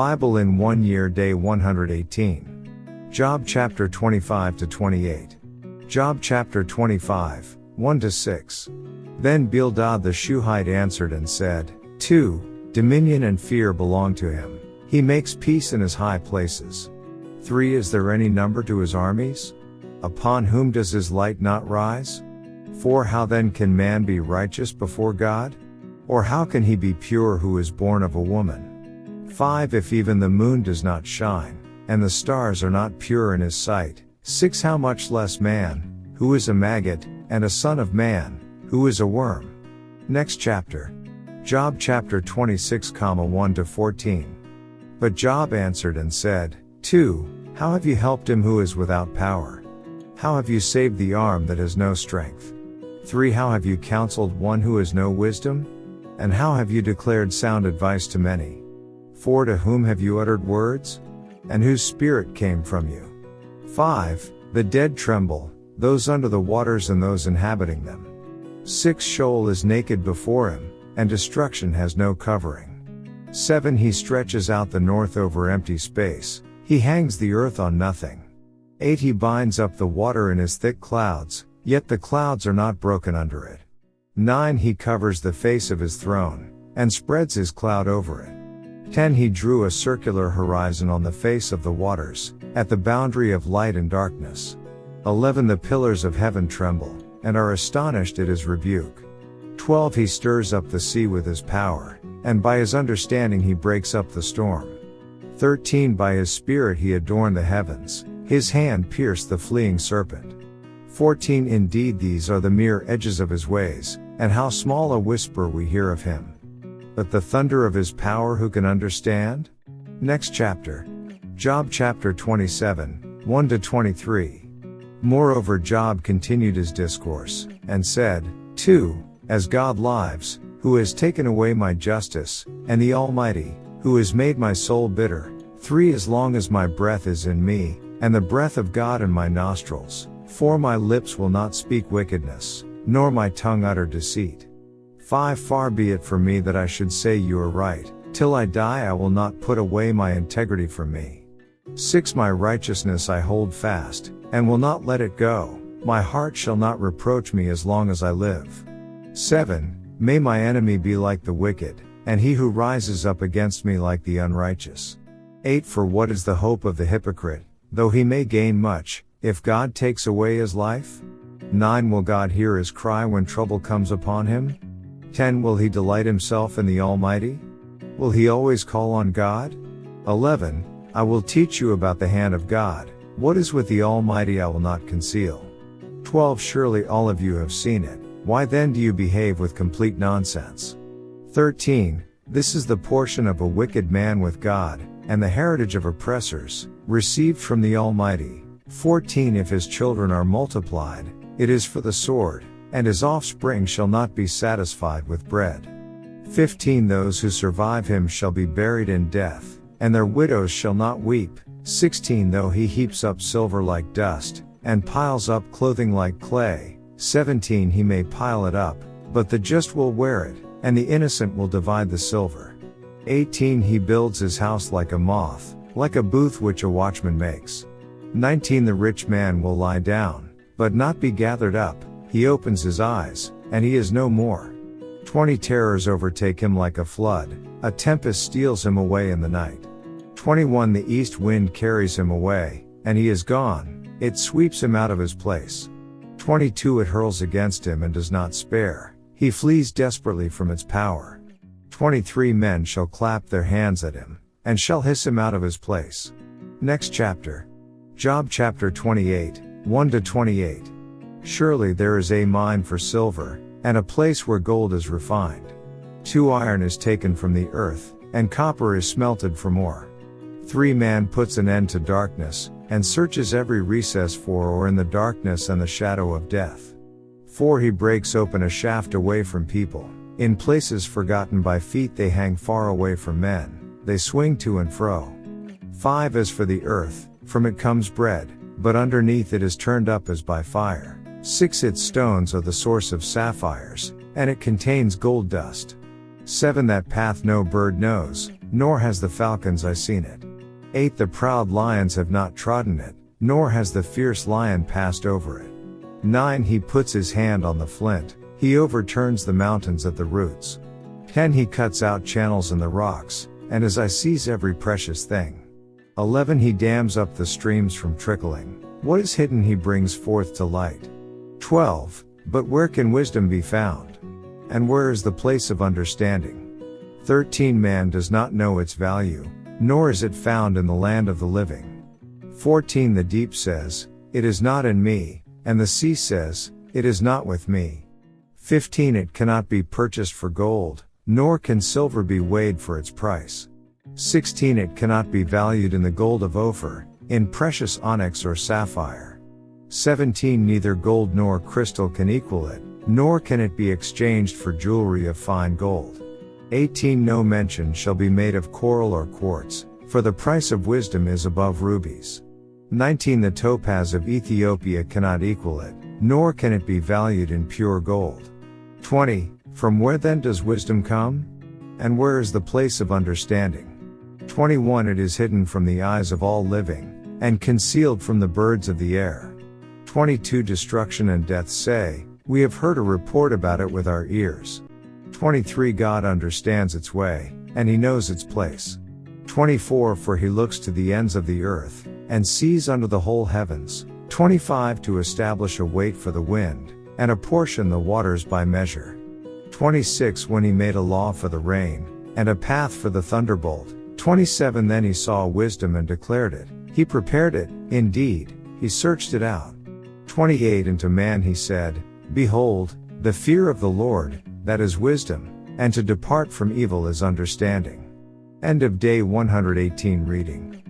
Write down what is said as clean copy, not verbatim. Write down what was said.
Bible in 1 year, day 118. Job chapter 25 to 28. Job chapter 25, 1 to 6. Then Bildad the Shuhite answered and said, 2. Dominion and fear belong to him. He makes peace in his high places. 3. Is there any number to his armies? Upon whom does his light not rise? 4. How then can man be righteous before God? Or how can he be pure who is born of a woman? 5. If even the moon does not shine, and the stars are not pure in his sight. 6. How much less man, who is a maggot, and a son of man, who is a worm? Next chapter. Job chapter 26, 1 to 14. But Job answered and said, 2. How have you helped him who is without power? How have you saved the arm that has no strength? 3. How have you counseled one who has no wisdom? And how have you declared sound advice to many? 4. To whom have you uttered words? And whose spirit came from you? 5. The dead tremble, those under the waters and those inhabiting them. 6. Sheol is naked before him, and destruction has no covering. 7. He stretches out the north over empty space, he hangs the earth on nothing. 8. He binds up the water in his thick clouds, yet the clouds are not broken under it. 9. He covers the face of his throne, and spreads his cloud over it. 10. He drew a circular horizon on the face of the waters, at the boundary of light and darkness. 11. The pillars of heaven tremble, and are astonished at his rebuke. 12. He stirs up the sea with his power, and by his understanding he breaks up the storm. 13. By his spirit he adorned the heavens, his hand pierced the fleeing serpent. 14. Indeed these are the mere edges of his ways, and how small a whisper we hear of him. But the thunder of his power who can understand? Next chapter. Job chapter 27, 1 to 23. Moreover Job continued his discourse, and said, 2. As God lives, who has taken away my justice, and the Almighty, who has made my soul bitter. 3. As long as my breath is in me, and the breath of God in my nostrils, 4. My lips will not speak wickedness, nor my tongue utter deceit. 5. Far be it from me that I should say you are right, till I die I will not put away my integrity from me. 6. My righteousness I hold fast, and will not let it go, my heart shall not reproach me as long as I live. 7. May my enemy be like the wicked, and he who rises up against me like the unrighteous. 8. For what is the hope of the hypocrite, though he may gain much, if God takes away his life? 9. Will God hear his cry when trouble comes upon him? 10. Will he delight himself in the Almighty? Will he always call on God? 11. I will teach you about the hand of God, what is with the Almighty I will not conceal. 12. Surely all of you have seen it, why then do you behave with complete nonsense? 13. This is the portion of a wicked man with God, and the heritage of oppressors, received from the Almighty. 14. If his children are multiplied, it is for the sword, and his offspring shall not be satisfied with bread. 15. Those who survive him shall be buried in death, and their widows shall not weep. 16. Though he heaps up silver like dust, and piles up clothing like clay. 17. He may pile it up, but the just will wear it, and the innocent will divide the silver. 18. He builds his house like a moth, like a booth which a watchman makes. 19. The rich man will lie down, but not be gathered up, he opens his eyes, and he is no more. 20. Terrors overtake him like a flood, a tempest steals him away in the night. 21. The east wind carries him away, and he is gone, it sweeps him out of his place. 22. It hurls against him and does not spare, he flees desperately from its power. 23. Men shall clap their hands at him, and shall hiss him out of his place. Next chapter. Job chapter 28, 1 to 28. Surely there is a mine for silver, and a place where gold is refined. 2. Iron is taken from the earth, and copper is smelted from ore. 3. Man puts an end to darkness, and searches every recess for or in the darkness and the shadow of death. 4. He breaks open a shaft away from people, in places forgotten by feet they hang far away from men, they swing to and fro. 5. As for the earth, from it comes bread, but underneath it is turned up as by fire. 6. Its stones are the source of sapphires, and it contains gold dust. 7 That path no bird knows, nor has the falcon's eye seen it. 8 The proud lions have not trodden it, nor has the fierce lion passed over it. 9 He puts his hand on the flint, he overturns the mountains at the roots. 10 He cuts out channels in the rocks, and his eye sees every precious thing. 11 He dams up the streams from trickling, what is hidden he brings forth to light. 12 But where can wisdom be found? And where is the place of understanding? 13 Man does not know its value, nor is it found in the land of the living. 14 The deep says, it is not in me, and the sea says, it is not with me. 15 It cannot be purchased for gold, nor can silver be weighed for its price. 16 It cannot be valued in the gold of Ophir, in precious onyx or sapphire. 17 Neither gold nor crystal can equal it, nor can it be exchanged for jewelry of fine gold. 18 No mention shall be made of coral or quartz, for the price of wisdom is above rubies. 19 The topaz of Ethiopia cannot equal it, nor can it be valued in pure gold. 20 From where then does wisdom come? And where is the place of understanding? 21 It is hidden from the eyes of all living, and concealed from the birds of the air. 22 Destruction and death say, we have heard a report about it with our ears. 23 God understands its way, and he knows its place. 24 For he looks to the ends of the earth, and sees under the whole heavens. 25 To establish a weight for the wind, and apportion the waters by measure. 26 When he made a law for the rain, and a path for the thunderbolt. 27 Then he saw wisdom and declared it, he prepared it, indeed, he searched it out. 28 And to man he said, behold, the fear of the Lord, that is wisdom, and to depart from evil is understanding. End of day 118 reading.